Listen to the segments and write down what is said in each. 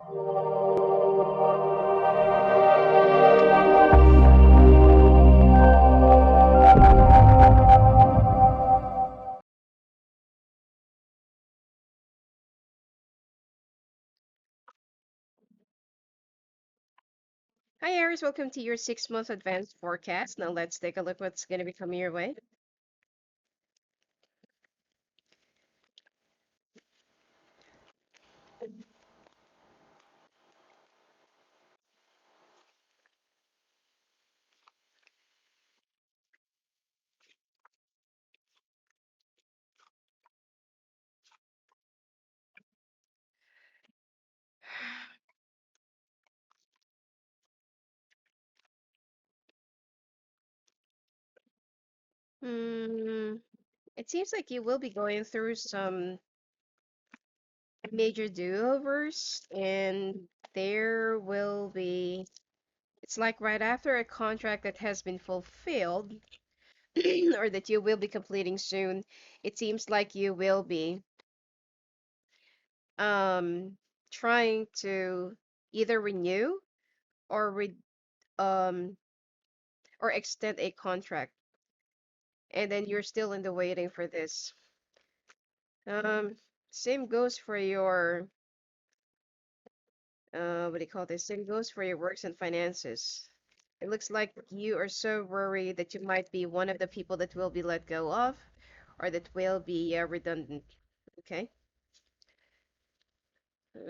Hi, Aries. Welcome to your 6 month advanced forecast. Now, let's take a look what's going to be coming your way. Hmm, it seems like you will be going through some major do-overs, and there will be, it's like right after a contract that has been fulfilled or that you will be completing soon, it seems like you will be um trying to either renew or um or extend a contract, and then you're still in the waiting for this. Um, Same goes for your what do you call this? Same goes for your works and finances. It looks like you are so worried that you might be one of the people that will be let go of, or that will be redundant. Okay. Uh,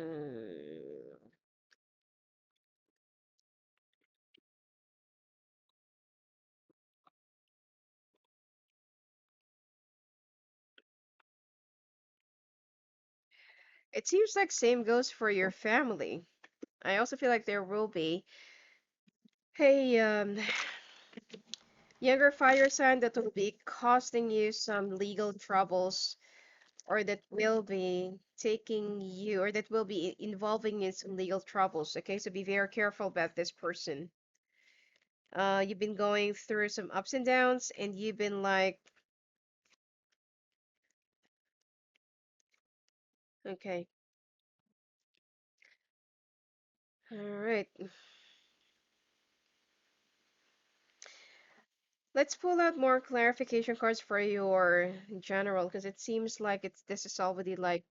it seems like same goes for your family. I also feel like there will be a younger fire sign that will be costing you some legal troubles, or that will be taking you, or that will be involving in some legal troubles. Okay, so be very careful about this person. You've been going through some ups and downs, and you've been like, okay, all right, let's pull out more clarification cards for your general, because it seems like it's this is already like,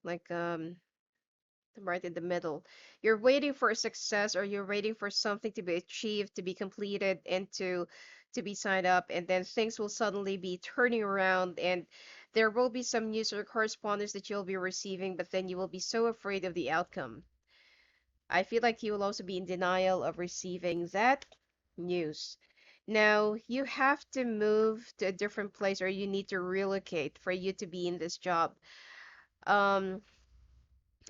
like right in the middle. You're waiting for a success, or you're waiting for something to be achieved, to be completed, and to be signed up, and then things will suddenly be turning around, and there will be some news or correspondence that you'll be receiving, but then you will be so afraid of the outcome. I feel like you will also be in denial of receiving that news. Now, you have to move to a different place, or you need to relocate for you to be in this job. Um,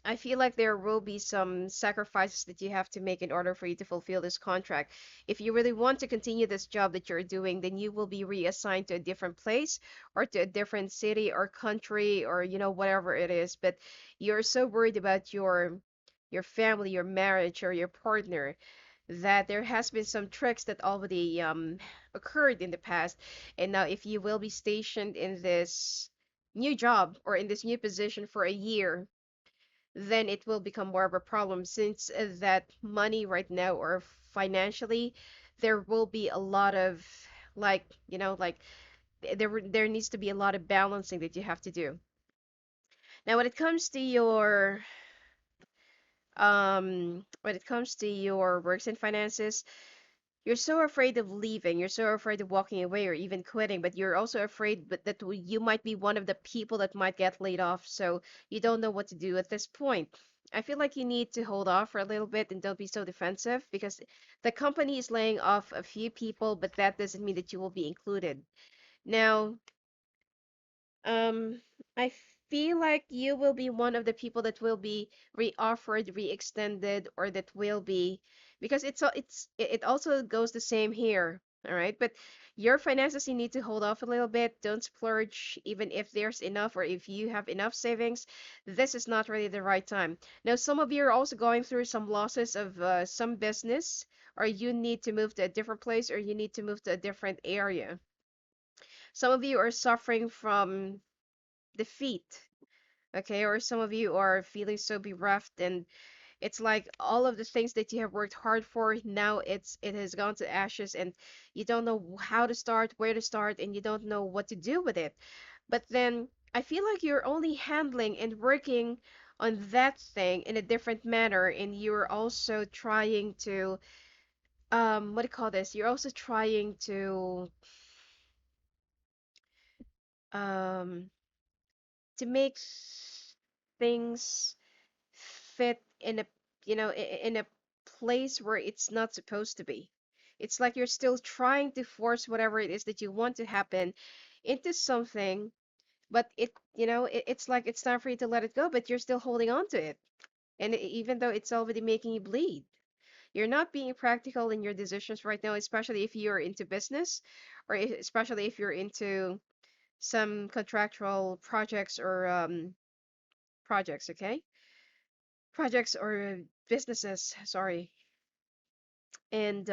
I feel like there will be some sacrifices that you have to make in order for you to fulfill this contract. If you really want to continue this job that you're doing, then you will be reassigned to a different place, or to a different city or country, or whatever it is. But you're so worried about your family, your marriage, or your partner, that there has been some tricks that already occurred in the past. And now if you will be stationed in this new job, or in this new position for a year, then it will become more of a problem, since that money right now, or financially, there will be a lot of, like, there needs to be a lot of balancing that you have to do. Now, when it comes to your works and finances, you're so afraid of leaving, you're so afraid of walking away, or even quitting, but you're also afraid that you might be one of the people that might get laid off, so you don't know what to do at this point. I feel like you need to hold off for a little bit and don't be so defensive, because the company is laying off a few people, but that doesn't mean that you will be included. Now, um, I feel like you will be one of the people that will be re-offered, re-extended, or that will be, because it also goes the same here. All right, but your finances, you need to hold off a little bit. Don't splurge, even if there's enough, or if you have enough savings. This is not really the right time. Now, some of you are also going through some losses of some business, or you need to move to a different place, or you need to move to a different area. Some of you are suffering from defeat, Okay, or some of you are feeling so bereft, and it's like all of the things that you have worked hard for, now it has gone to ashes, and you don't know how to start, where to start, and you don't know what to do with it. But then I feel like you're only handling and working on that thing in a different manner, and you're also trying to what do you call this? You're also trying um to make things fit in a in a place where it's not supposed to be. It's like you're still trying to force whatever it is that you want to happen into something, but it's like it's time for you to let it go, but you're still holding on to it. And even though it's already making you bleed, you're not being practical in your decisions right now, especially if you're into business, or especially if you're into some contractual projects or projects, okay? Projects or businesses, sorry. And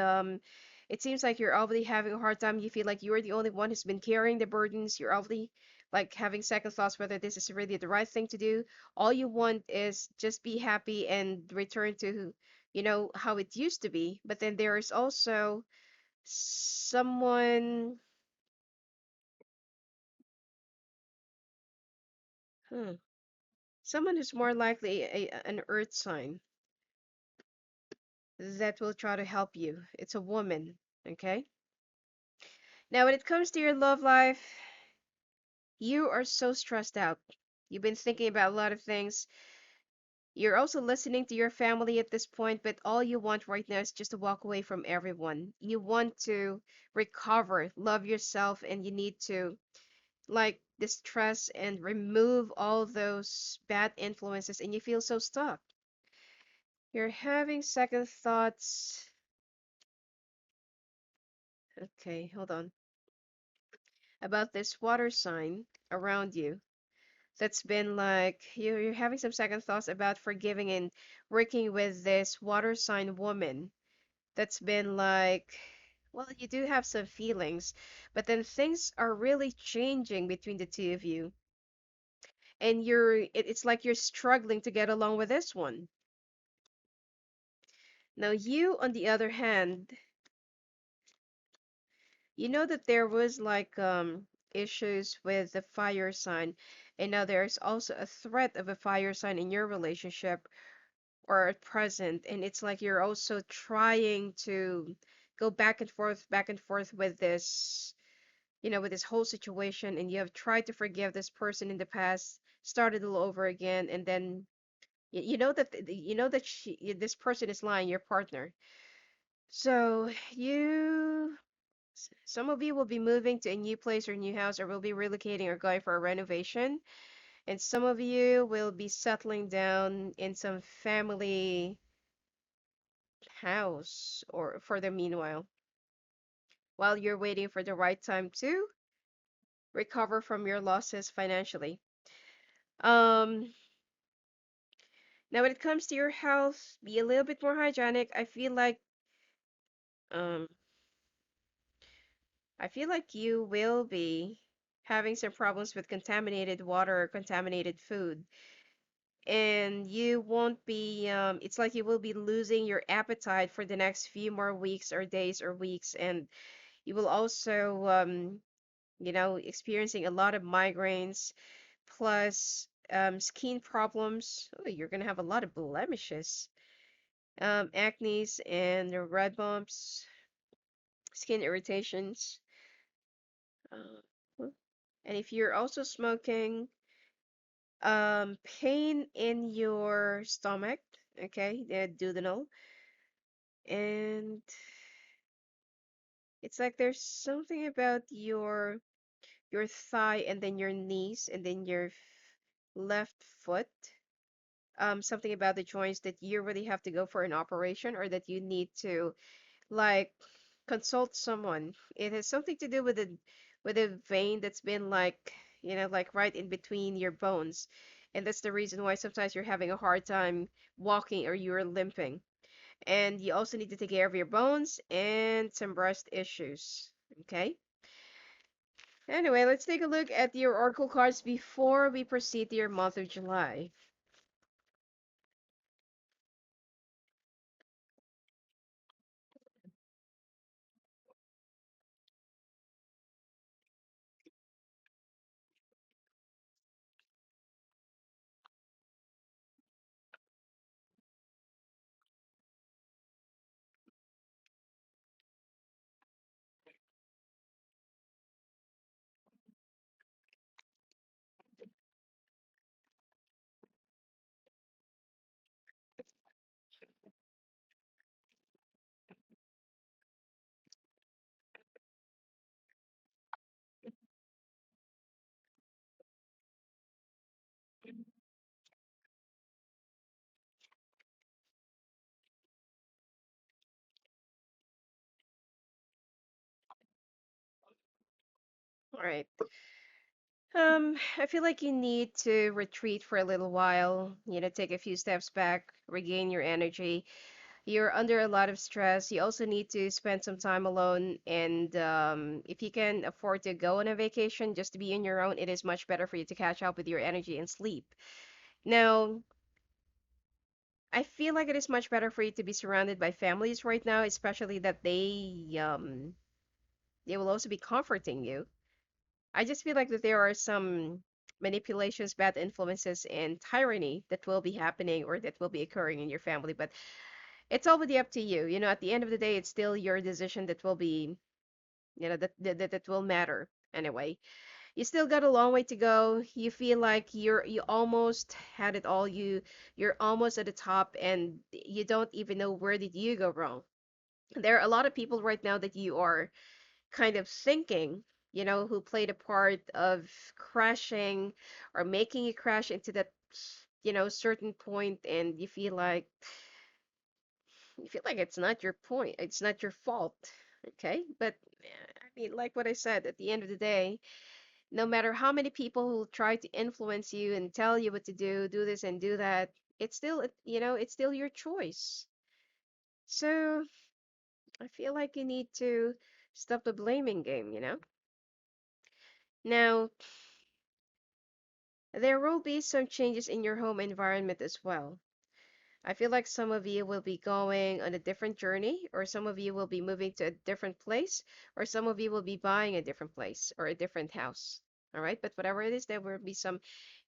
it seems like you're already having a hard time. You feel like you're the only one who's been carrying the burdens. You're already like having second thoughts whether this is really the right thing to do. All you want is just be happy and return to, how it used to be. But then there is also someone, hmm, someone who's more likely an earth sign that will try to help you. It's a woman, okay? Now, when it comes to your love life, you are so stressed out. You've been thinking about a lot of things. You're also listening to your family at this point, but all you want right now is just to walk away from everyone. You want to recover, love yourself, and you need to like distress and remove all those bad influences, and you feel so stuck. You're having second thoughts. Okay, hold on. About this water sign around you. That's been like you're having some second thoughts about forgiving and working with this water sign woman. That's been like, well, you do have some feelings, but then things are really changing between the two of you, and it's like you're struggling to get along with this one. Now you, on the other hand, you know that there was like issues with the fire sign, and now there's also a threat of a fire sign in your relationship or at present, and it's like you're also trying to go back and forth with this, with this whole situation, and you have tried to forgive this person in the past, started all over again, and then you know that this person is lying, your partner. So some of you will be moving to a new place or new house, or will be relocating or going for a renovation, and some of you will be settling down in some family house or for the meanwhile, while you're waiting for the right time to recover from your losses financially. Um, Now when it comes to your health, be a little bit more hygienic. Um, I feel like you will be having some problems with contaminated water or contaminated food. And you won't be, it's like you will be losing your appetite for the next few more weeks or days or weeks. And you will also, experiencing a lot of migraines plus skin problems. Oh, you're gonna have a lot of blemishes, acnes and the red bumps, skin irritations. Uh, and if you're also smoking, pain in your stomach, okay, the duodenal, and it's like there's something about your thigh and then your knees and then your left foot, something about the joints that you really have to go for an operation or that you need to like consult someone. It has something to do with a vein that's been like, like right in between your bones. And that's the reason why sometimes you're having a hard time walking or you're limping. And you also need to take care of your bones and some breast issues. Okay? Anyway, let's take a look at your oracle cards before we proceed to your month of July. All right. I feel like you need to retreat for a little while, take a few steps back, regain your energy. You're under a lot of stress. You also need to spend some time alone. And if you can afford to go on a vacation just to be on your own, it is much better for you to catch up with your energy and sleep. Now, I feel like it is much better for you to be surrounded by families right now, especially that they will also be comforting you. I just feel like that there are some manipulations, bad influences, and tyranny that will be happening or that will be occurring in your family. But it's already up to you. At the end of the day, it's still your decision that will be, that will matter anyway. You still got a long way to go. You feel like you almost had it all. You're almost at the top, and you don't even know where did you go wrong. There are a lot of people right now that you are kind of thinking, who played a part of crashing or making you crash into that, certain point, and you feel like it's not your point, it's not your fault, okay? But I mean, like what I said, at the end of the day, no matter how many people who try to influence you and tell you what to do this and do that, it's still your choice. So I feel like you need to stop the blaming game. Now, there will be some changes in your home environment as well. I feel like some of you will be going on a different journey, or some of you will be moving to a different place, or some of you will be buying a different place or a different house. All right, but whatever it is, there will be some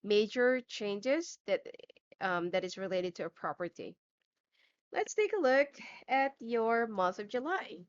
major changes that is related to a property. Let's take a look at your month of July.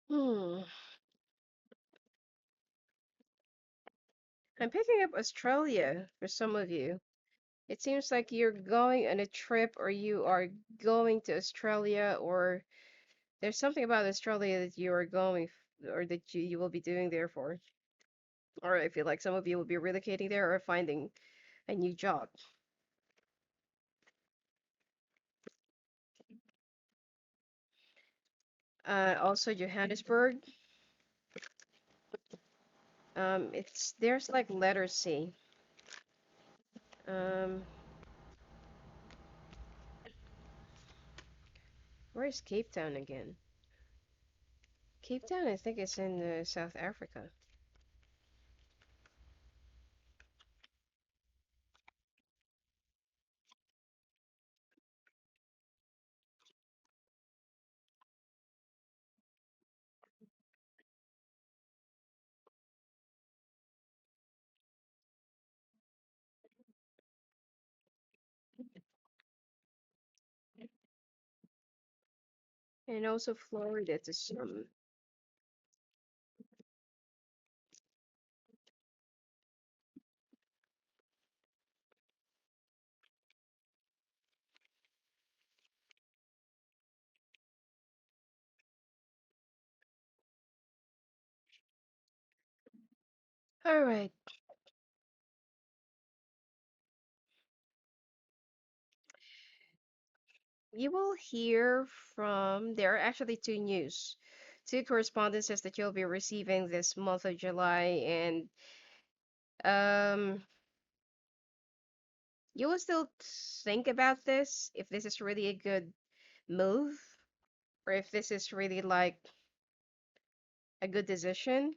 Hmm. I'm picking up Australia for some of you. It seems like you're going on a trip or you are going to Australia, or there's something about Australia that you are going or that you will be doing there for. Or I feel like some of you will be relocating there or finding a new job. Also Johannesburg. It's there's like letter C. Um, where's Cape Town again? Cape Town, I think it's in South Africa. And also Florida to some. All right. You will hear from, there are actually two news, two correspondences that you'll be receiving this month of July, and um, you will still think about this if this is really a good move or if this is really like a good decision.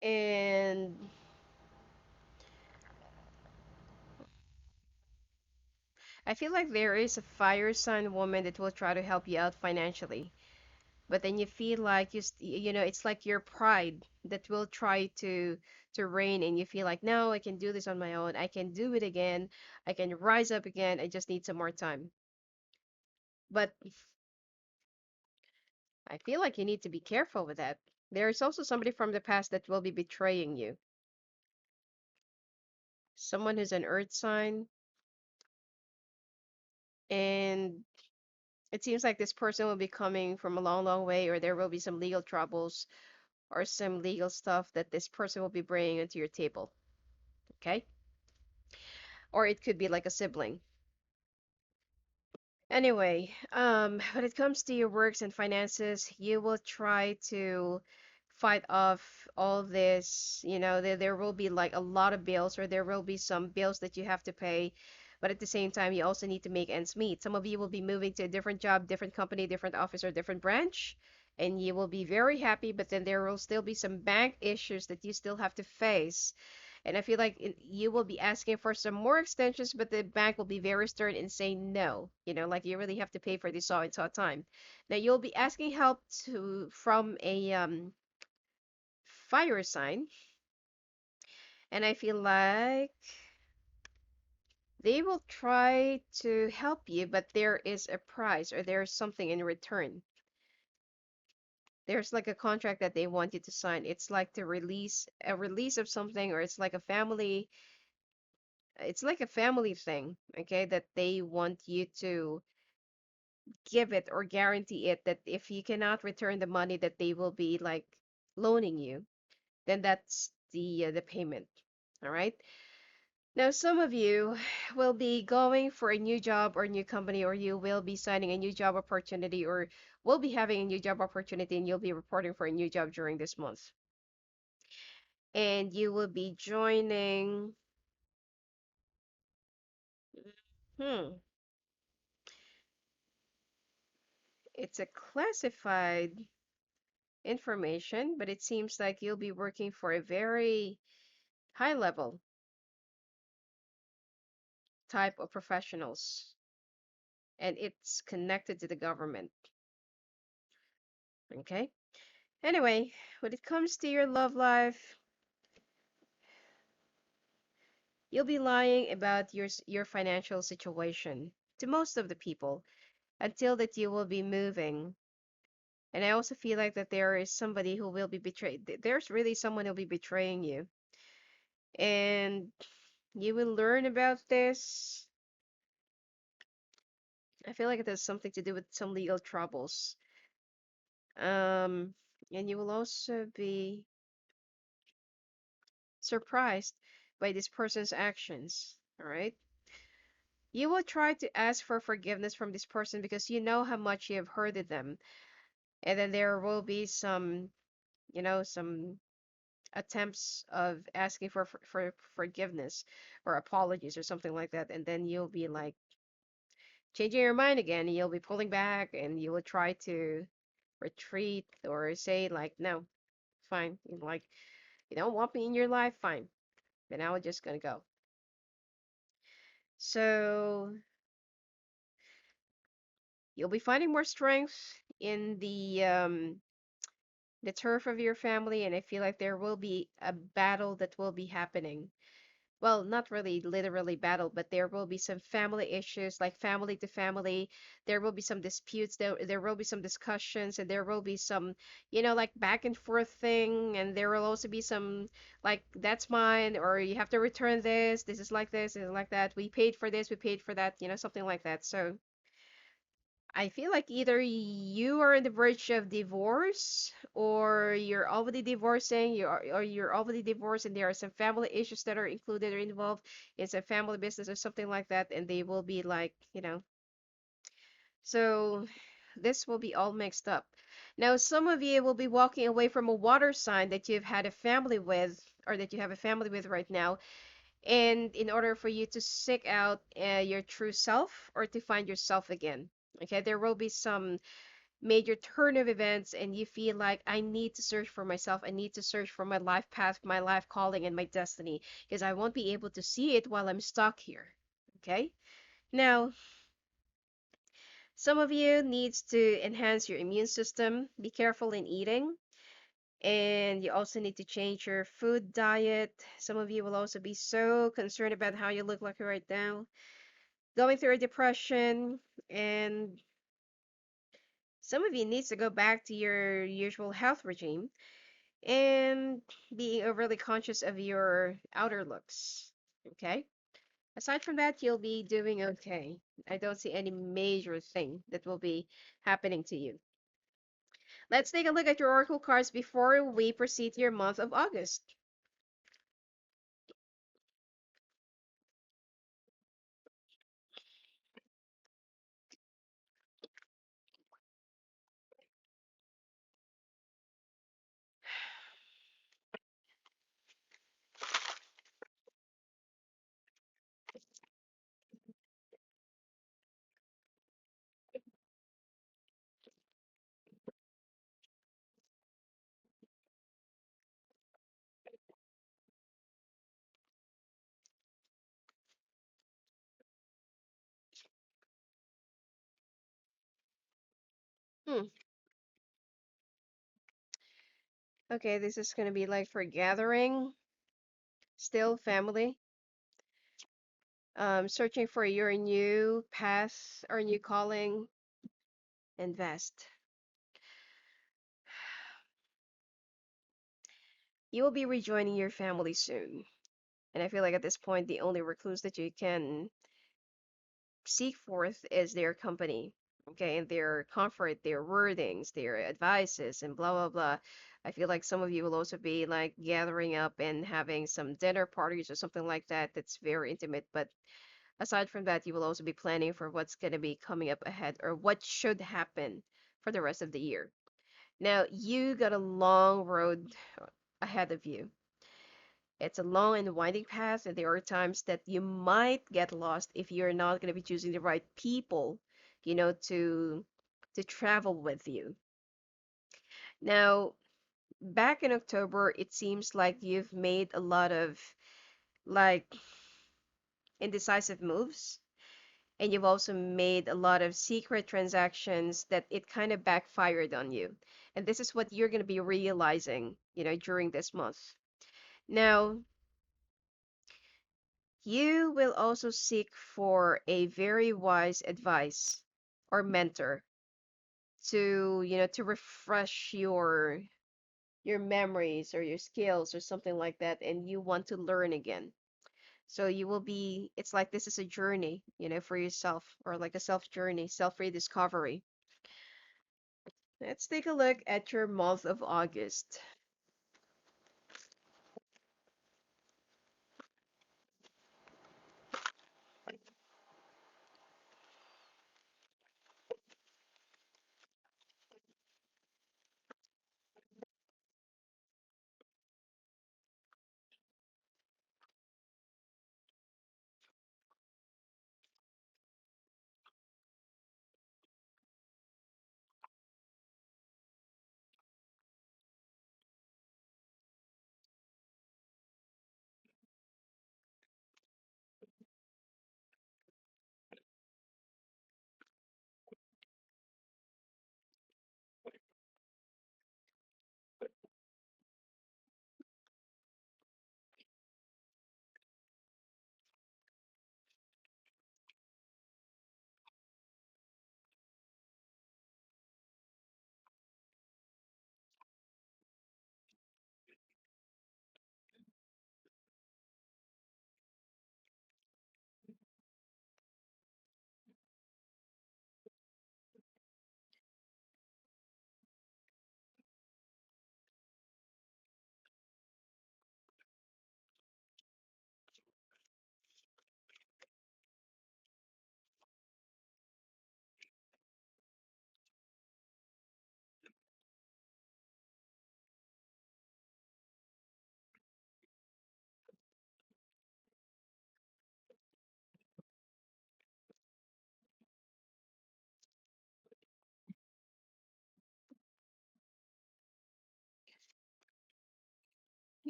And I feel like there is a fire sign woman that will try to help you out financially. But then you feel like it's like your pride that will try to reign, and you feel like, no, I can do this on my own. I can do it again. I can rise up again. I just need some more time. But I feel like you need to be careful with that. There is also somebody from the past that will be betraying you. Someone who's an earth sign, and it seems like this person will be coming from a long, long way, or there will be some legal troubles or some legal stuff that this person will be bringing into your table. Okay? Or it could be like a sibling. Anyway, when it comes to your works and finances, you will try to fight off all this. There will be like a lot of bills, or there will be some bills that you have to pay, but at the same time, you also need to make ends meet. Some of you will be moving to a different job, different company, different office, or different branch, and you will be very happy, but then there will still be some bank issues that you still have to face, and I feel like you will be asking for some more extensions, but the bank will be very stern and say no. Like you really have to pay for this so and so time. Now you'll be asking help from a fire sign, and I feel like they will try to help you, but there is a price or there's something in return. There's like a contract that they want you to sign. It's like to release a release of something, or it's like a family thing, okay, that they want you to give it or guarantee it that if you cannot return the money that they will be like loaning you, then that's the payment. All right. Now, some of you will be going for a new job or new company, or you will be signing a new job opportunity, or will be having a new job opportunity, and you'll be reporting for a new job during this month. And you will be joining. Hmm. It's a classified information, but it seems like you'll be working for a very high level type of professionals, and it's connected to the government. Okay. Anyway, when it comes to your love life, you'll be lying about your financial situation to most of the people until that you will be moving. And I also feel like that there is somebody who will be betrayed. There's really someone who'll be betraying you, and you will learn about this. I feel like it has something to do with some legal troubles. Um, and you will also be surprised by this person's actions. All right. You will try to ask for forgiveness from this person because you know how much you have hurted them. And then there will be some attempts of asking for forgiveness or apologies or something like that. And then you'll be like changing your mind again. And you'll be pulling back, and you will try to retreat or say like, no, fine. Like, you don't want me in your life, fine. Then I was just gonna go. So you'll be finding more strength in the turf of your family, and I feel like there will be a battle that will be happening. well, not really literally battle, but there will be some family issues, like family to family. There will be some disputes, there will be some discussions, and there will be some, like back and forth thing, and there will also be some like that's mine, or you have to return this. This is like this is like that. We paid for this, we paid for that, something like that. So I feel like either you are on the verge of divorce, or you're already divorcing, or you're already divorced, and there are some family issues that are included or involved in some family business or something like that, and they will be like, so this will be all mixed up. Now, some of you will be walking away from a water sign that you've had a family with, or that you have a family with right now, and in order for you to seek out your true self or to find yourself again. Okay, there will be some major turn of events, and you feel like I need to search for myself. I need to search for my life path, my life calling, and my destiny, because I won't be able to see it while I'm stuck here. Okay? Now, some of you needs to enhance your immune system. Be careful in eating. And you also need to change your food diet. Some of you will also be so concerned about how you look like right now, going through a depression, and some of you needs to go back to your usual health regime and being overly conscious of your outer looks. Okay? Aside from that, you'll be doing okay. I don't see any major thing that will be happening to you. Let's take a look at your oracle cards before we proceed to your month of August. Hmm. Okay, this is going to be like for gathering, still family, searching for your new path or new calling, invest. You will be rejoining your family soon. And I feel like at this point, the only recluse that you can seek forth is their company, okay, and their comfort, their wordings, their advices, and blah, blah, blah. I feel like some of you will also be like gathering up and having some dinner parties or something like that that's very intimate. But aside from that, you will also be planning for what's going to be coming up ahead or what should happen for the rest of the year. Now, you got a long road ahead of you. It's a long and winding path, and there are times that you might get lost if you're not going to be choosing the right people, to travel with you. Now, back in October, it seems like you've made a lot of like indecisive moves, and you've also made a lot of secret transactions that it kind of backfired on you. And this is what you're going to be realizing, during this month. Now, you will also seek for a very wise advice or mentor to refresh your memories or your skills or something like that, and you want to learn again. So you will be, it's like this is a journey, for yourself, or like a self journey, self rediscovery. Let's take a look at your month of August.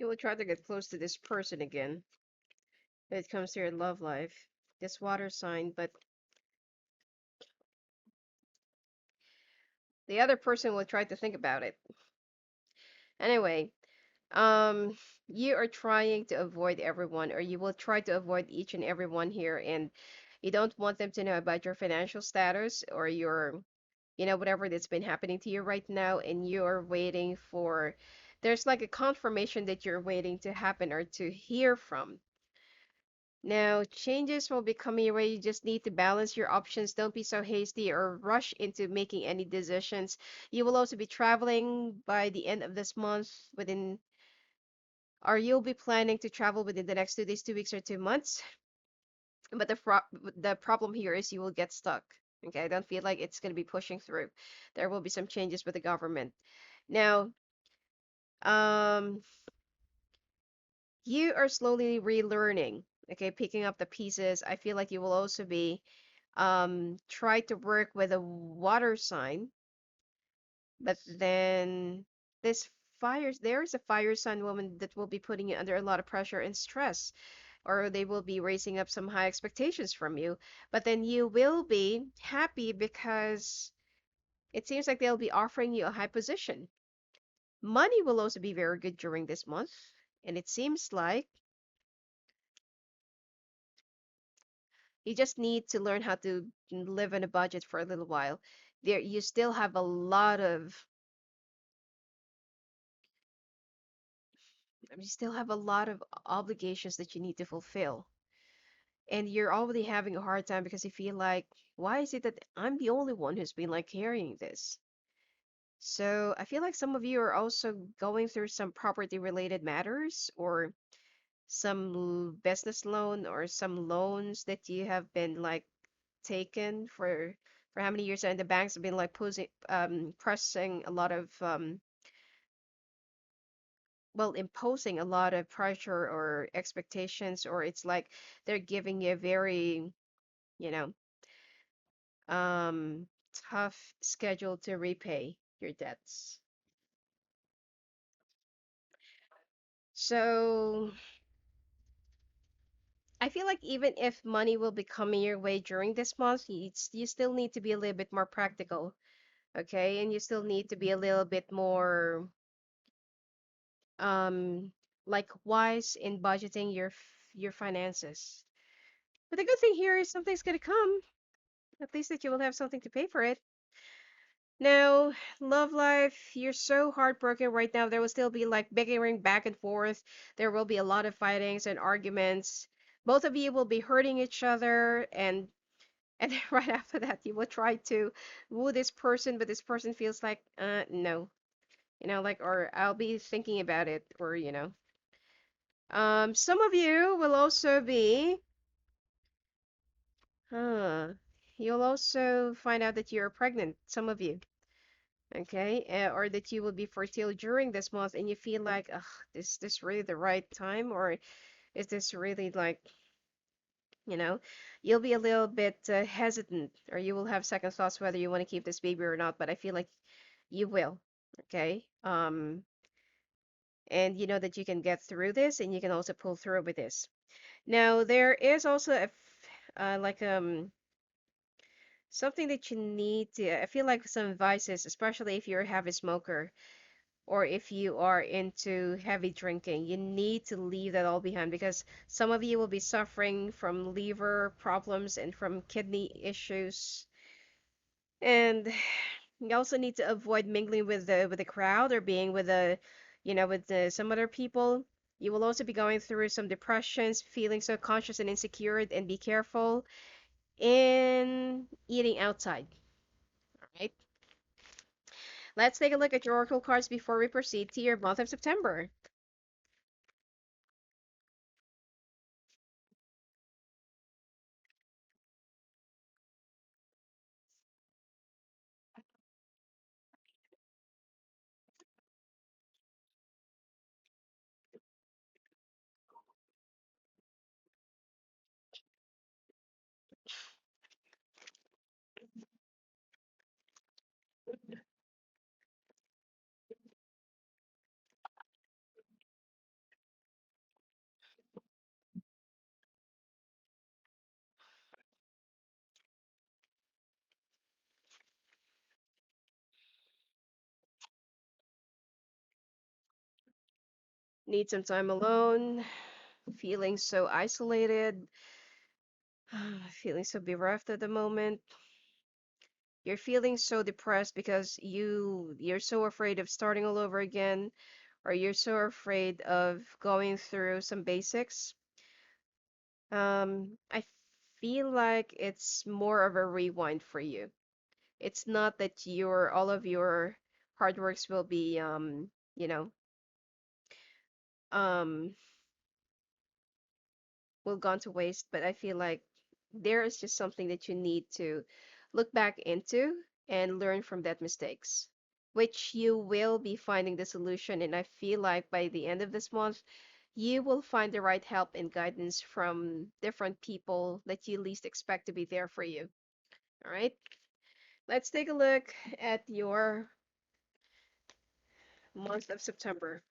You will try to get close to this person again when it comes to your love life. This water sign, but the other person will try to think about it. Anyway, um, you are trying to avoid everyone, or you will try to avoid each and everyone here, and you don't want them to know about your financial status or your, whatever that's been happening to you right now, and you're waiting for, there's like a confirmation that you're waiting to happen or to hear from. Now, changes will be coming your way. You just need to balance your options. Don't be so hasty or rush into making any decisions. You will also be traveling by the end of this month within, or you'll be planning to travel within the next 2 days, 2 weeks, or 2 months. But the problem here is you will get stuck. Okay, I don't feel like it's going to be pushing through. There will be some changes with the government. Now, um, you are slowly relearning. Okay, picking up the pieces. I feel like you will also be try to work with a water sign, but then this there's a fire sign woman that will be putting you under a lot of pressure and stress, or they will be raising up some high expectations from you. But then you will be happy because it seems like they'll be offering you a high position. Money will also be very good during this month, and it seems like you just need to learn how to live on a budget for a little while. There, you still have a lot of you still have a lot of obligations that you need to fulfill. And you're already having a hard time because you feel like, why is it that I'm the only one who's been like carrying this? So I feel like some of you are also going through some property related matters or some business loan or some loans that you have been like taken for how many years, and the banks have been like pressing a lot of imposing a lot of pressure or expectations, or it's like they're giving you a very, you know, um, tough schedule to repay your debts. So I feel like even if money will be coming your way during this month, you still need to be a little bit more practical, okay? And you still need to be a little bit more um like wise in budgeting your finances. But the good thing here is something's gonna come. At least that you will have something to pay for it. Now, love life, you're so heartbroken right now. There will still be like bickering back and forth. There will be a lot of fightings and arguments. Both of you will be hurting each other, and then right after that you will try to woo this person, but this person feels like no. Like, or I'll be thinking about it, or some of you will also be huh you'll also find out that you're pregnant, some of you. Okay, or that you will be fertile during this month, and you feel like, ugh, is this really the right time, or is this really like, you know, you'll be a little bit hesitant, or you will have second thoughts whether you want to keep this baby or not. But I feel like you will. Okay, and you know that you can get through this, and you can also pull through with this. Now, there is also like something that you need to. I feel like some advices, especially if you're a heavy smoker or if you are into heavy drinking, you need to leave that all behind because some of you will be suffering from liver problems and from kidney issues. And you also need to avoid mingling with the crowd or being with some other people. You will also be going through some depressions, feeling so conscious and insecure, and be careful in eating outside. All right. Let's take a look at your oracle cards before we proceed to your month of September. Need some time alone, feeling so isolated, feeling so bereft at the moment. You're feeling so depressed because you're so afraid of starting all over again, or you're so afraid of going through some basics. I feel like it's more of a rewind for you. It's not that your all of your hard works will be you know, um will gone to waste, but I feel like there is just something that you need to look back into and learn from that mistakes, which you will be finding the solution. And I feel like by the end of this month, you will find the right help and guidance from different people that you least expect to be there for you. All right, let's take a look at your month of September.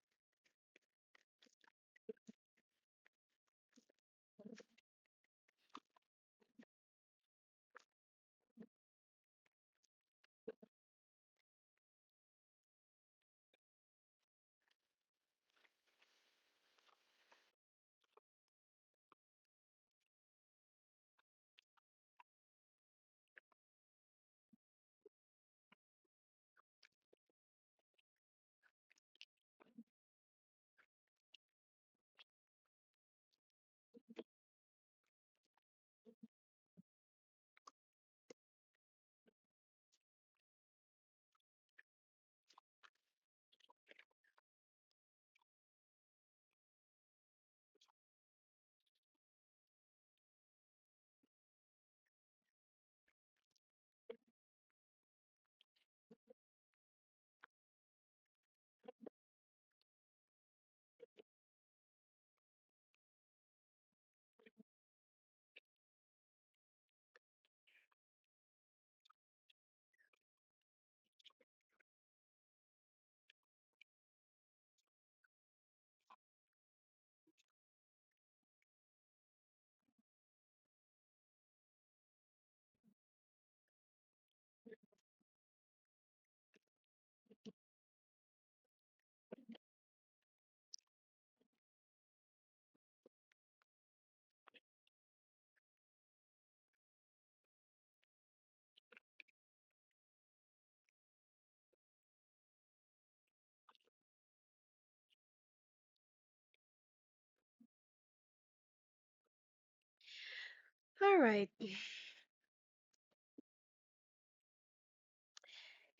All right. It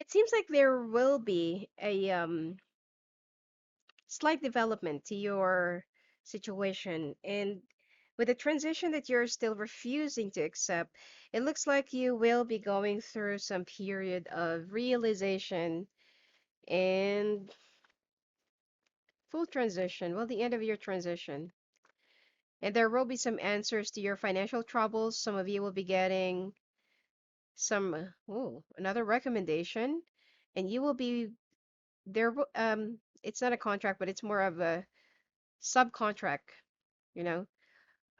seems like there will be a slight development to your situation. And with the transition that you're still refusing to accept, it looks like you will be going through some period of realization and full transition. Well, the end of your transition. And there will be some answers to your financial troubles. Some of you will be getting some, oh, another recommendation. And you will be it's not a contract, but it's more of a subcontract, you know,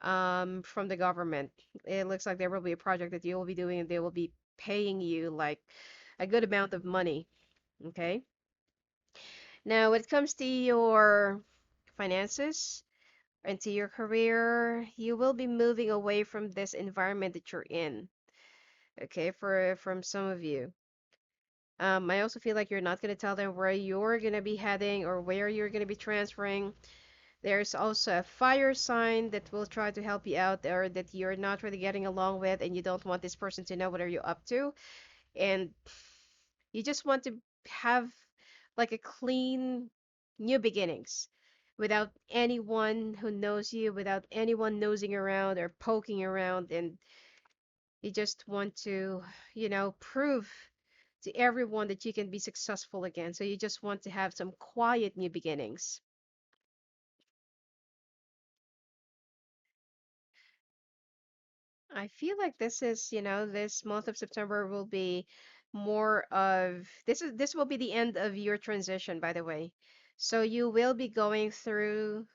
from the government. It looks like there will be a project that you will be doing and they will be paying you like a good amount of money. Okay. Now, when it comes to your finances and to your career, you will be moving away from this environment that you're in. Okay, for from some of you. I also feel like you're not going to tell them where you're going to be heading or where you're going to be transferring. There's also a fire sign that will try to help you out or that you're not really getting along with and you don't want this person to know what are you up to. And you just want to have like a clean new beginnings without anyone who knows you, without anyone nosing around or poking around. And you just want to, prove to everyone that you can be successful again. So you just want to have some quiet new beginnings. I feel like this month of September will be more of this will be the end of your transition, by the way. So you will be going through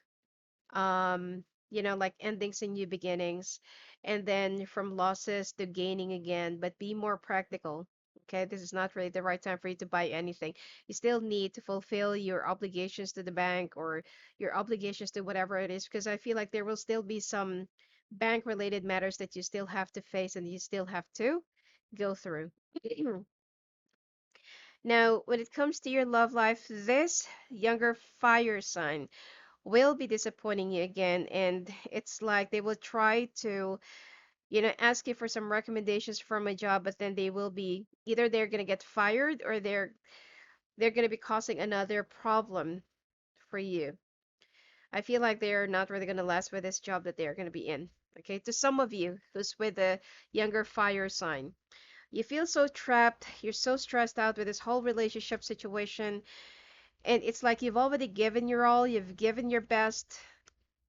like endings and new beginnings, and then from losses to gaining again, but be more practical. Okay, this is not really the right time for you to buy anything. You still need to fulfill your obligations to the bank or your obligations to whatever it is, because I feel like there will still be some bank related matters that you still have to face and you still have to go through. Now, when it comes to your love life, this younger fire sign will be disappointing you again, and it's like they will try to, ask you for some recommendations from a job, but then they will be either they're going to get fired or they're going to be causing another problem for you. I feel like they're not really going to last with this job that they're going to be in. Okay, to some of you who's with the younger fire sign, you feel so trapped, you're so stressed out with this whole relationship situation, and it's like you've already given your all, you've given your best,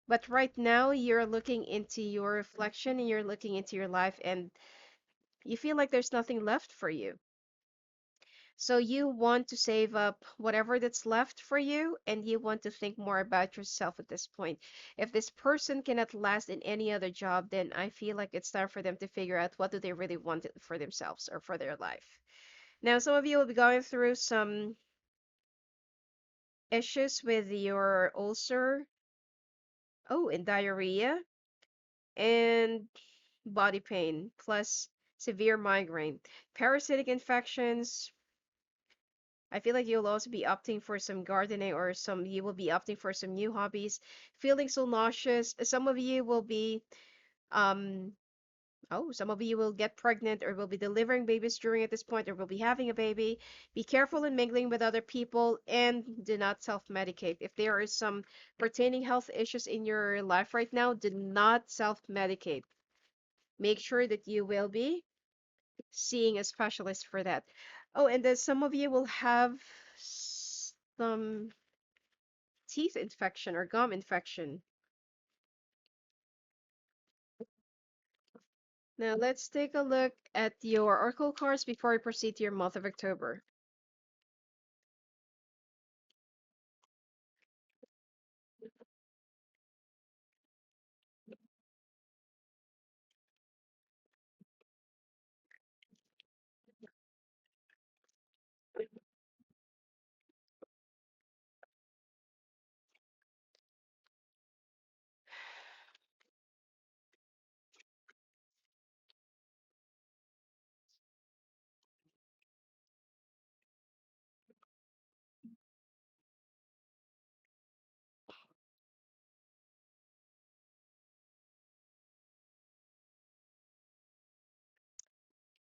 but right now you're looking into your reflection and you're looking into your life and you feel like there's nothing left for you. So you want to save up whatever that's left for you and you want to think more about yourself at this point. If this person cannot last in any other job, then I feel like it's time for them to figure out what do they really want for themselves or for their life. Now, some of you will be going through some issues with your ulcer, and diarrhea and body pain, plus severe migraine, parasitic infections. I feel like you'll also be opting for some gardening or you will be opting for some new hobbies, feeling so nauseous. Some of you will be, um, some of you will get pregnant or will be delivering babies during at this point or will be having a baby. Be careful in mingling with other people and do not self-medicate. If there is some pertaining health issues in your life right now, do not self-medicate. Make sure that you will be seeing a specialist for that. Oh, and then some of you will have some teeth infection or gum infection. Now let's take a look at your oracle cards before we proceed to your month of October.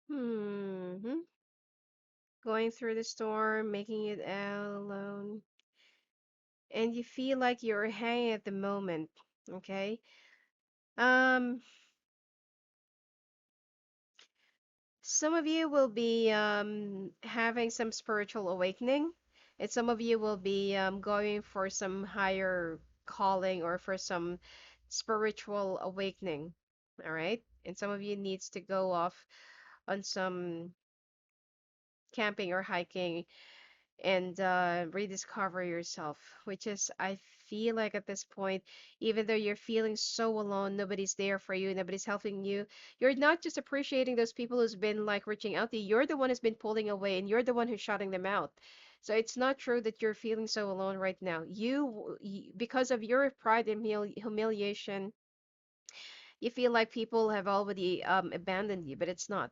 Hmm. Going through the storm, making it out alone, and you feel like you're hanging at the moment. Okay. Um, some of you will be having some spiritual awakening, and some of you will be going for some higher calling or for some spiritual awakening. All right, and some of you needs to go off on some camping or hiking and rediscover yourself, which is, I feel like at this point, even though you're feeling so alone, nobody's there for you, nobody's helping you, you're not just appreciating those people who's been like reaching out to you, you're the one who's been pulling away and you're the one who's shutting them out. So it's not true that you're feeling so alone right now. Because of your pride and humiliation, you feel like people have already abandoned you, but it's not.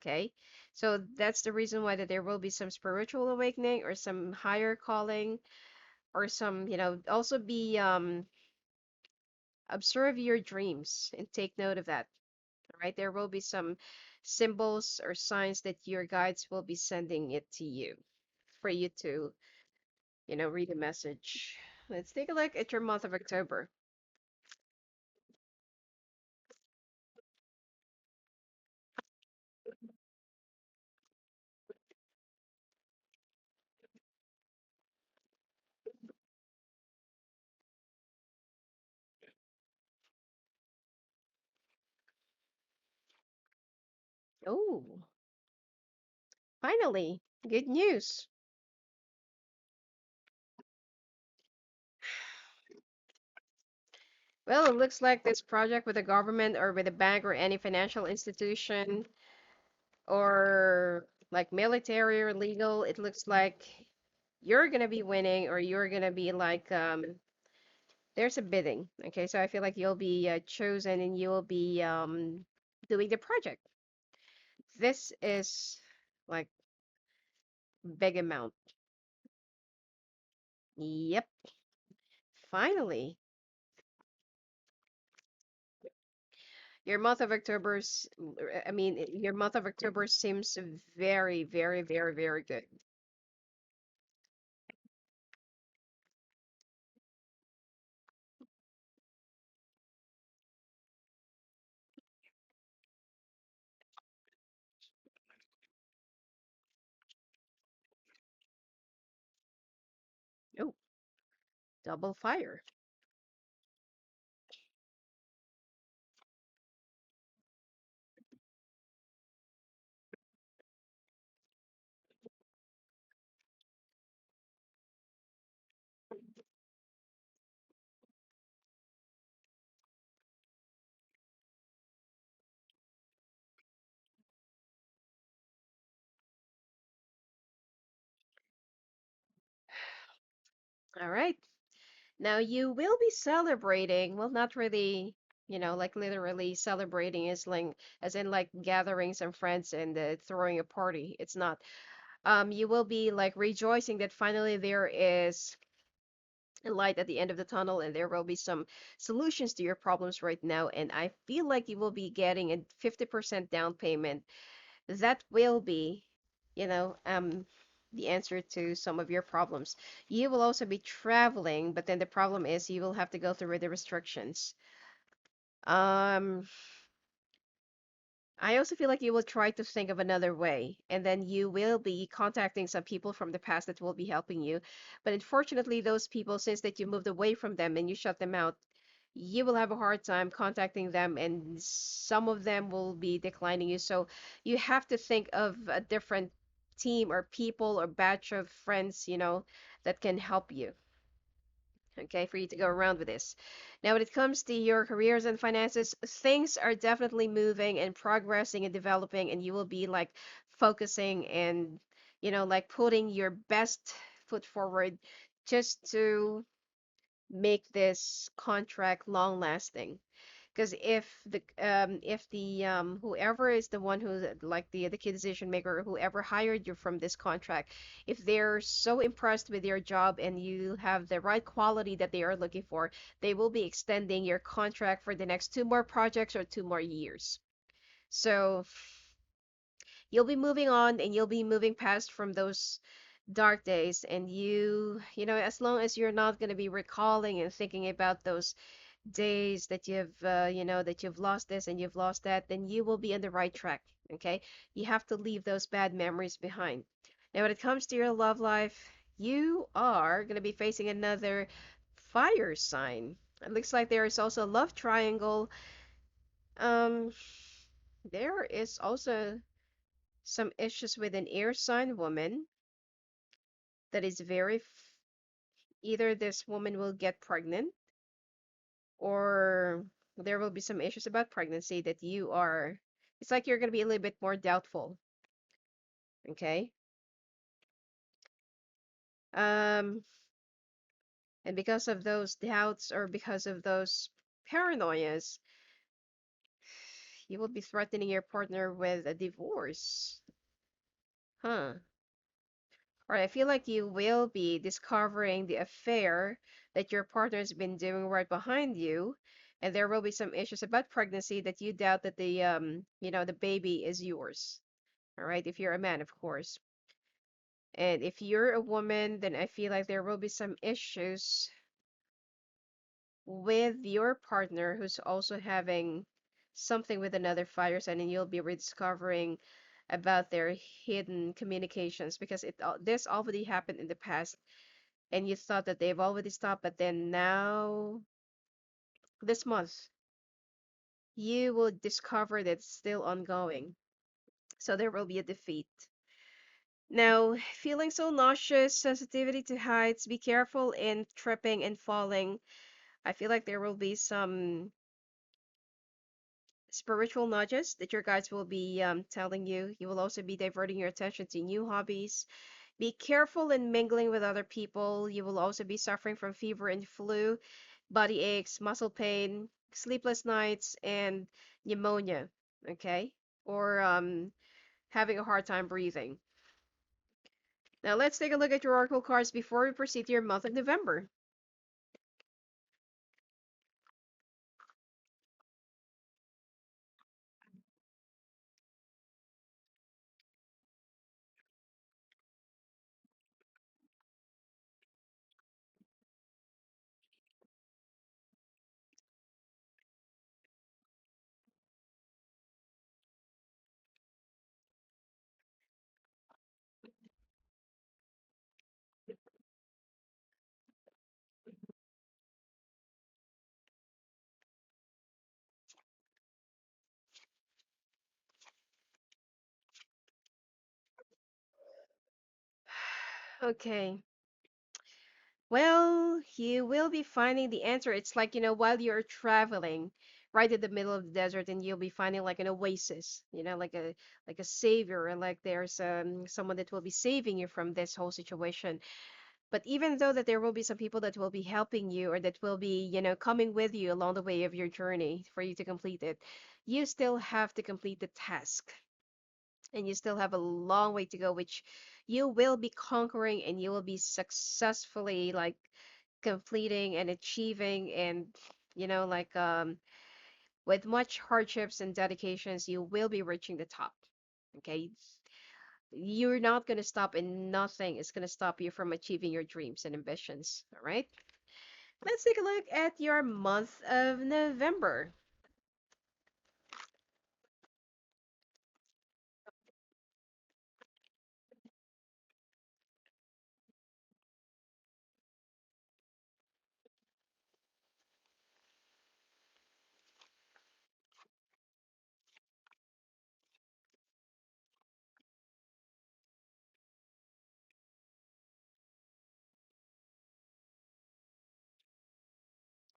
Okay, so that's the reason why that there will be some spiritual awakening or some higher calling or some, also be observe your dreams and take note of that. All right, there will be some symbols or signs that your guides will be sending it to you for you to, read a message. Let's take a look at your month of October. Oh, finally, good news. Well, it looks like this project with the government or with a bank or any financial institution or like military or legal, it looks like you're gonna be winning or you're gonna be like there's a bidding. Okay, so I feel like you'll be chosen and you'll be doing the project. This is like big amount. Yep, finally. Your month of October's, I mean, your month of October seems very, very, very, very good. Oh, double fire. All right. Now you will be celebrating, well, not really, like literally celebrating is like, as in like gathering some friends and throwing a party. It's not. You will be like rejoicing that finally there is a light at the end of the tunnel and there will be some solutions to your problems right now. And I feel like you will be getting a 50% down payment that will be, you know, um, the answer to some of your problems. You will also be traveling, but then the problem is you will have to go through the restrictions. Um, I also feel like you will try to think of another way, and then you will be contacting some people from the past that will be helping you. But unfortunately, those people, since that you moved away from them and you shut them out, you will have a hard time contacting them, and some of them will be declining you. So you have to think of a different team or people or batch of friends, that can help you, okay, for you to go around with this. Now, when it comes to your careers and finances, things are definitely moving and progressing and developing, and you will be like focusing and, like putting your best foot forward just to make this contract long lasting. Because if the whoever is the one who's like the key decision maker, whoever hired you from this contract, if they're so impressed with your job and you have the right quality that they are looking for, they will be extending your contract for the next two more projects or 2 more years. So you'll be moving on and you'll be moving past from those dark days, and as long as you're not going to be recalling and thinking about those days that you've lost this and you've lost that, then you will be on the right track. Okay, you have to leave those bad memories behind. Now when it comes to your love life, you are going to be facing another fire sign. It looks like there is also a love triangle. um there is also some issues with an air sign woman that is either this woman will get pregnant, or there will be some issues about pregnancy that it's like you're going to be a little bit more doubtful. Okay. Um, and because of those doubts or because of those paranoias, you will be threatening your partner with a divorce. Huh. Or I feel like you will be discovering the affair that your partner's been doing right behind you, and there will be some issues about pregnancy that you doubt that the baby is yours. All right, if you're a man, of course. And if you're a woman, then I feel like there will be some issues with your partner who's also having something with another fire sign, and you'll be rediscovering about their hidden communications because this already happened in the past, and you thought that they've already stopped, but then now this month you will discover that it's still ongoing. So there will be a defeat. Now, feeling so nauseous, sensitivity to heights, be careful in tripping and falling. I feel like there will be spiritual nudges that your guides will be telling you. You will also be diverting your attention to new hobbies. Be careful in mingling with other people. You will also be suffering from fever and flu, body aches, muscle pain, sleepless nights, and pneumonia. Okay? Or having a hard time breathing. Now let's take a look at your oracle cards before we proceed to your month of November. Okay. Well, you will be finding the answer. It's like, while you're traveling right in the middle of the desert and you'll be finding like an oasis, like a savior, and like there's someone that will be saving you from this whole situation. But even though that there will be some people that will be helping you or that will be, coming with you along the way of your journey for you to complete it, you still have to complete the task. And you still have a long way to go, which you will be conquering and you will be successfully like completing and achieving, and like with much hardships and dedications you will be reaching the top. Okay, you're not going to stop and nothing is going to stop you from achieving your dreams and ambitions. All right, let's take a look at your month of November.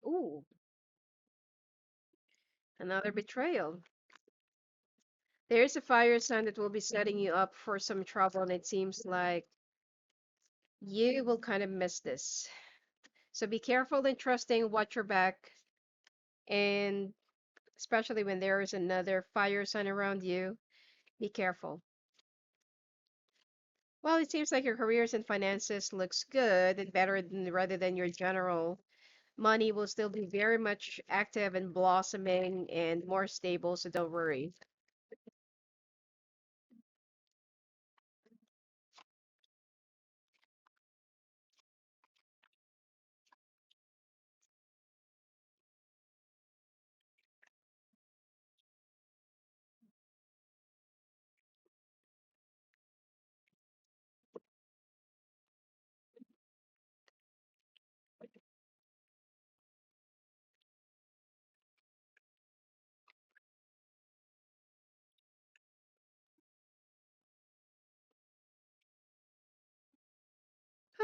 Ooh, another betrayal. There's a fire sign that will be setting you up for some trouble, and it seems like you will kind of miss this. So be careful in trusting, watch your back, and especially when there is another fire sign around you, be careful. Well, it seems like your careers and finances looks good and better than rather than your general. Money will still be very much active and blossoming and more stable, so don't worry.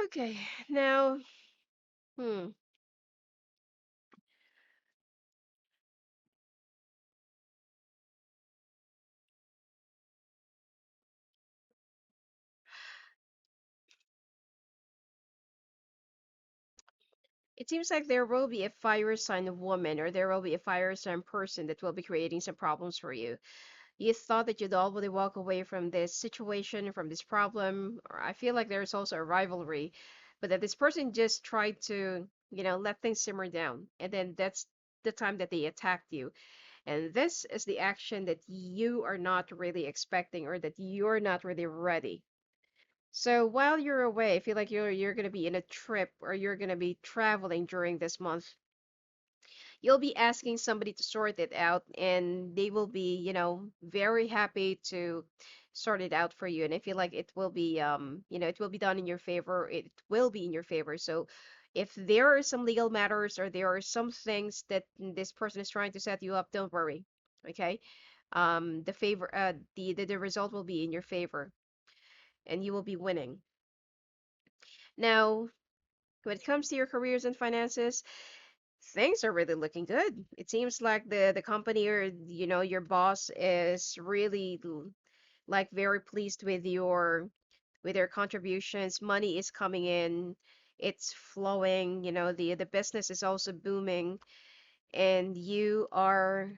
Okay, now, hmm, it seems like there will be a fire sign woman or there will be a fire sign person that will be creating some problems for you. You thought that you'd already walk away from this situation, from this problem, or I feel like there's also a rivalry, but that this person just tried to, let things simmer down. And then that's the time that they attacked you. And this is the action that you are not really expecting or that you're not really ready. So while you're away, I feel like you're gonna be in a trip or you're gonna be traveling during this month, you'll be asking somebody to sort it out and they will be, very happy to sort it out for you. And I feel like it will be it will be done in your favor. It will be in your favor. So if there are some legal matters or there are some things that this person is trying to set you up, don't worry. Okay? The result will be in your favor and you will be winning. Now, when it comes to your careers and finances, things are really looking good. It seems like the company or your boss is really like very pleased with your contributions. Money is coming in, it's flowing, the business is also booming, and you are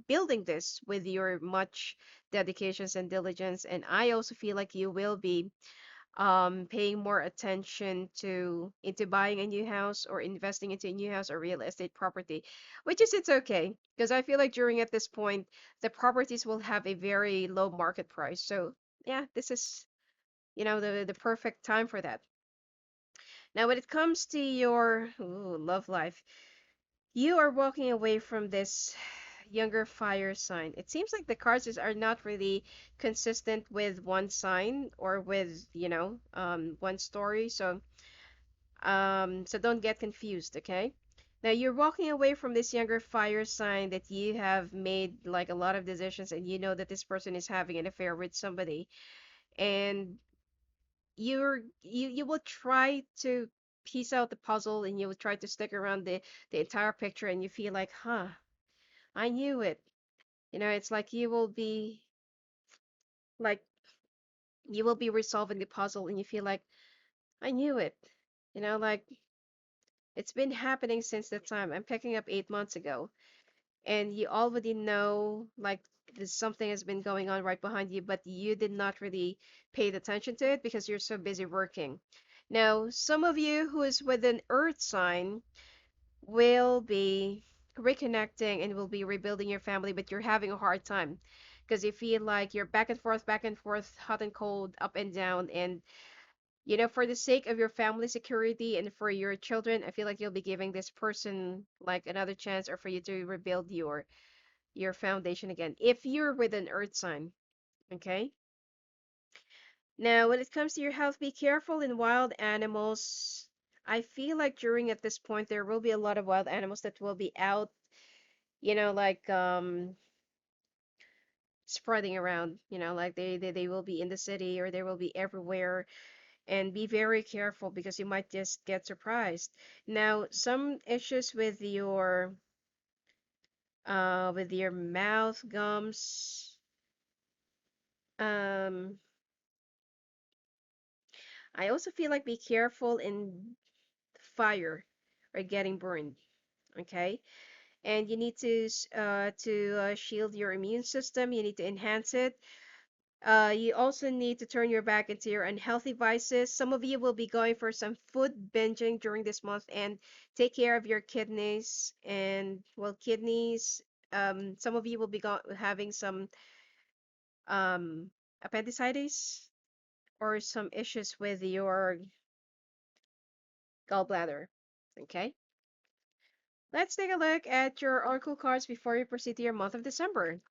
building this with your much dedications and diligence. And I also feel like you will be paying more attention to into buying a new house or investing into a new house or real estate property, which is it's okay because I feel like during at this point the properties will have a very low market price. So yeah, this is the perfect time for that. Now, when it comes to your love life, you are walking away from this younger fire sign. It seems like the cards are not really consistent with one sign or with, one story. So don't get confused, okay? Now you're walking away from this younger fire sign that you have made like a lot of decisions and you know that this person is having an affair with somebody, and you will try to piece out the puzzle and you will try to stick around the entire picture, and you feel like, huh, I knew it. It's like like you will be resolving the puzzle and you feel like, I knew it. Like it's been happening since that time. I'm picking up 8 months ago, and you already know like there's something has been going on right behind you, but you did not really pay attention to it because you're so busy working. Now, some of you who is with an earth sign will be reconnecting and will be rebuilding your family, but you're having a hard time because you feel like you're back and forth, hot and cold, up and down. And, for the sake of your family security and for your children, I feel like you'll be giving this person like another chance or for you to rebuild your foundation again if you're with an earth sign. Okay. Now, when it comes to your health, be careful in wild animals. I feel like during at this point there will be a lot of wild animals that will be out, like spreading around, like they will be in the city or they will be everywhere, and be very careful because you might just get surprised. Now, some issues with your mouth, gums, um I also feel like be careful in fire or getting burned, okay? And you need to shield your immune system. You need to enhance it. You also need to turn your back into your unhealthy vices. Some of you will be going for some food binging during this month, and take care of your kidneys. And well, kidneys. Some of you will be having some um, appendicitis or some issues with your gallbladder. Okay. Let's take a look at your oracle cards before we proceed to your month of December.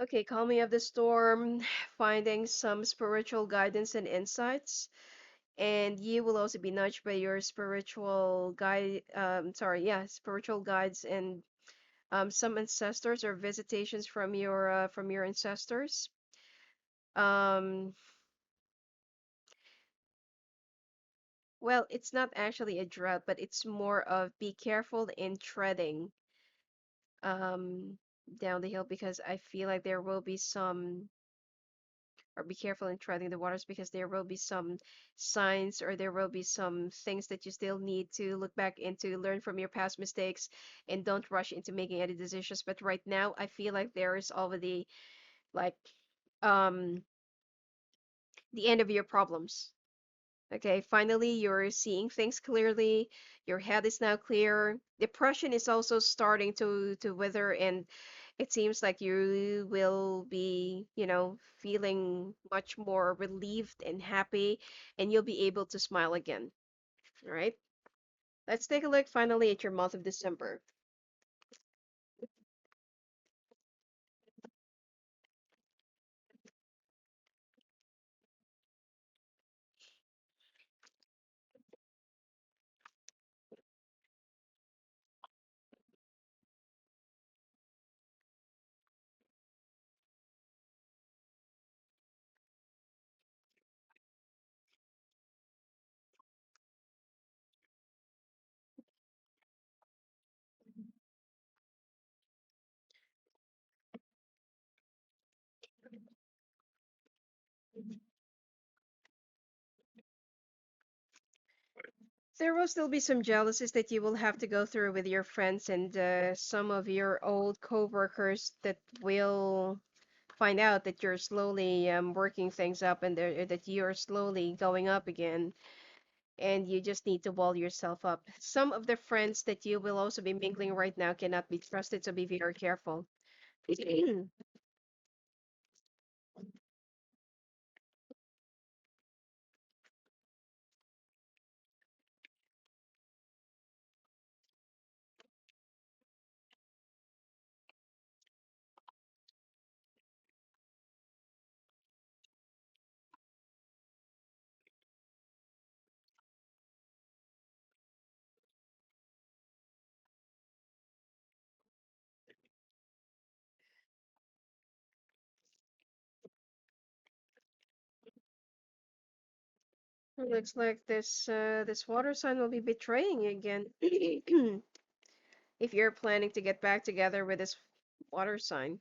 Okay, calming of the storm, finding some spiritual guidance and insights, and you will also be nudged by your spiritual guide. Sorry, yeah, spiritual guides and some ancestors or visitations from your ancestors. Um, well, it's not actually a drought, but it's more of be careful in treading um down the hill because I feel like there will be some or be careful in treading the waters because there will be some signs or there will be some things that you still need to look back into, learn from your past mistakes, and don't rush into making any decisions. But right now, I feel like there is already like um the end of your problems. Okay, finally you're seeing things clearly. Your head is now clear. Depression is also starting to wither, and It seems like you will be, feeling much more relieved and happy, and you'll be able to smile again. All right. Let's take a look finally at your month of December. There will still be some jealousies that you will have to go through with your friends and some of your old coworkers that will find out that you're slowly working things up and that you're slowly going up again, and you just need to wall yourself up. Some of the friends that you will also be mingling right now cannot be trusted, so be very careful. It looks like this water sign will be betraying you again. If you're planning to get back together with this water sign,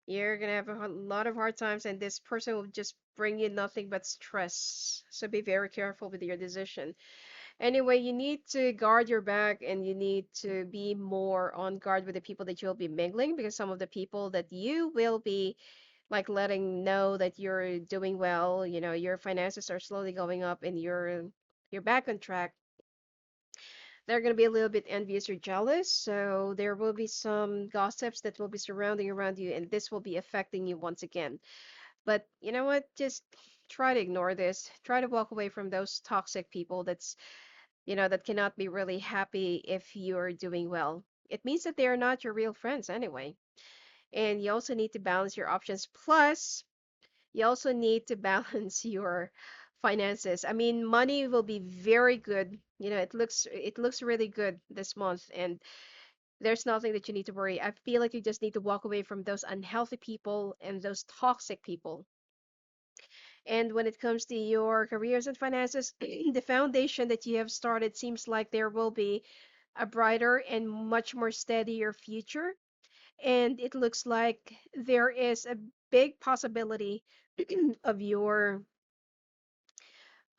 you're gonna have a lot of hard times, and this person will just bring you nothing but stress. So be very careful with your decision. Anyway, you need to guard your back, and you need to be more on guard with the people that you'll be mingling, because some of the people that you will be like letting know that you're doing well, your finances are slowly going up and you're back on track, they're going to be a little bit envious or jealous. So there will be some gossips that will be surrounding around you, and this will be affecting you once again. But you know what? Just try to ignore this. Try to walk away from those toxic people that cannot be really happy if you're doing well. It means that they are not your real friends anyway. And you also need to balance your options. Plus, you also need to balance your finances. I mean, money will be very good. It looks really good this month, and there's nothing that you need to worry. I feel like you just need to walk away from those unhealthy people and those toxic people. And when it comes to your careers and finances, the foundation that you have started seems like there will be a brighter and much more steadier future. And it looks like there is a big possibility of your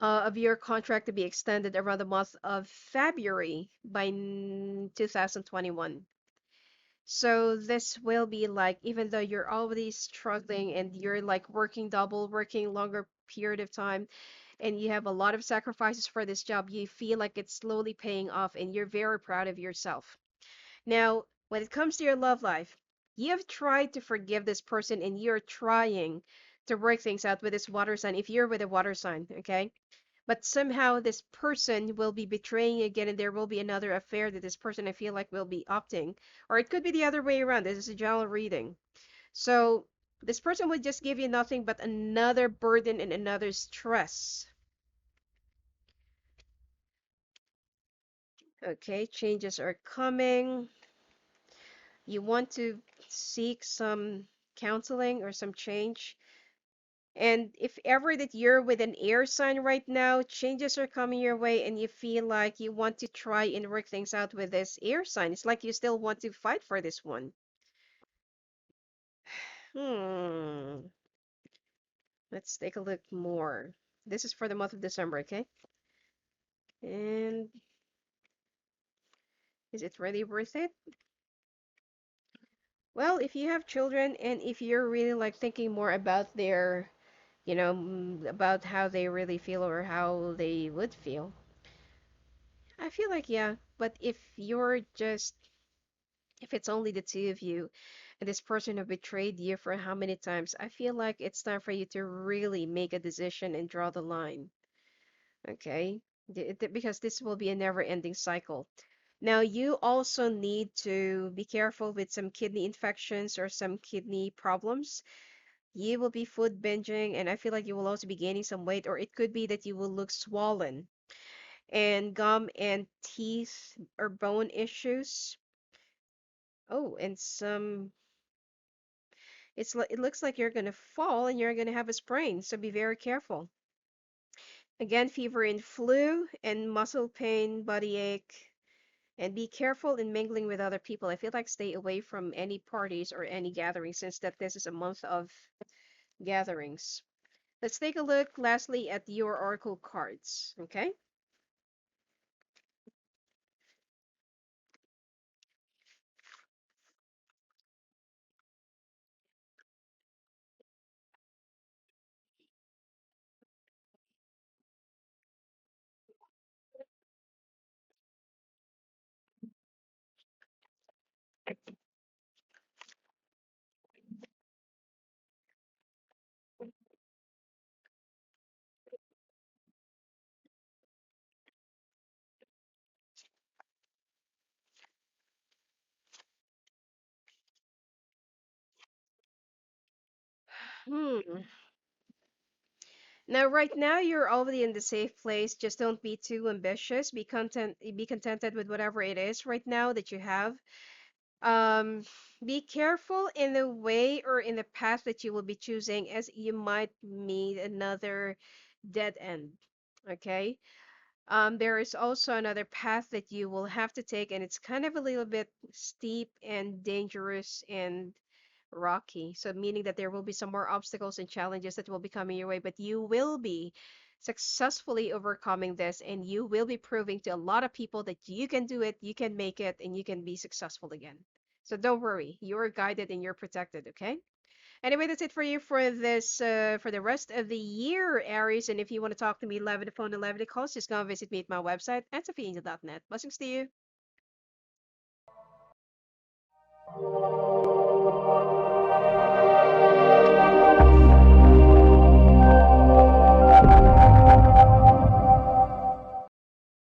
of your contract to be extended around the month of February by 2021. So this will be like, even though you're already struggling and you're like working double, working longer period of time, and you have a lot of sacrifices for this job, you feel like it's slowly paying off and you're very proud of yourself. Now, when it comes to your love life, you have tried to forgive this person and you're trying to work things out with this water sign if you're with a water sign, okay? But somehow this person will be betraying you again, and there will be another affair that this person I feel like will be opting. Or it could be the other way around. This is a general reading. So this person would just give you nothing but another burden and another stress. Okay, changes are coming. You want to seek some counseling or some change. And if ever that you're with an air sign right now, changes are coming your way and you feel like you want to try and work things out with this air sign. It's like you still want to fight for this one. Hmm. Let's take a look more. This is for the month of December, okay? And is it really worth it? Well, if you have children and if you're really like thinking more about about how they really feel or how they would feel, I feel like yeah. But if you're just If it's only the two of you and this person have betrayed you for how many times, I feel like it's time for you to really make a decision and draw the line. Okay? Because this will be a never-ending cycle. Now, you also need to be careful with some kidney infections or some kidney problems. You will be food binging, and I feel like you will also be gaining some weight, or it could be that you will look swollen. And gum and teeth or bone issues. Oh, and some it looks like you're gonna fall and you're gonna have a sprain, so be very careful. Again, fever and flu and muscle pain, body ache, and be careful in mingling with other people. I feel like stay away from any parties or any gatherings since that this is a month of gatherings. Let's take a look lastly at your oracle cards, okay? Hmm. Now, right now, you're already in the safe place. Just don't be too ambitious. Be contented with whatever it is right now that you have. Um, be careful in the way or in the path that you will be choosing, as you might meet another dead end. Okay. There is also another path that you will have to take, and it's kind of a little bit steep and dangerous and rocky. So, meaning that there will be some more obstacles and challenges that will be coming your way, but you will be successfully overcoming this, and you will be proving to a lot of people that you can do it, you can make it, and you can be successful again. So, don't worry, you're guided and you're protected, okay? Anyway, that's it for you for this for the rest of the year, Aries. And if you want to talk to me live on the phone and live on the calls, just go and visit me at my website at sophiaangel.net. Blessings to you.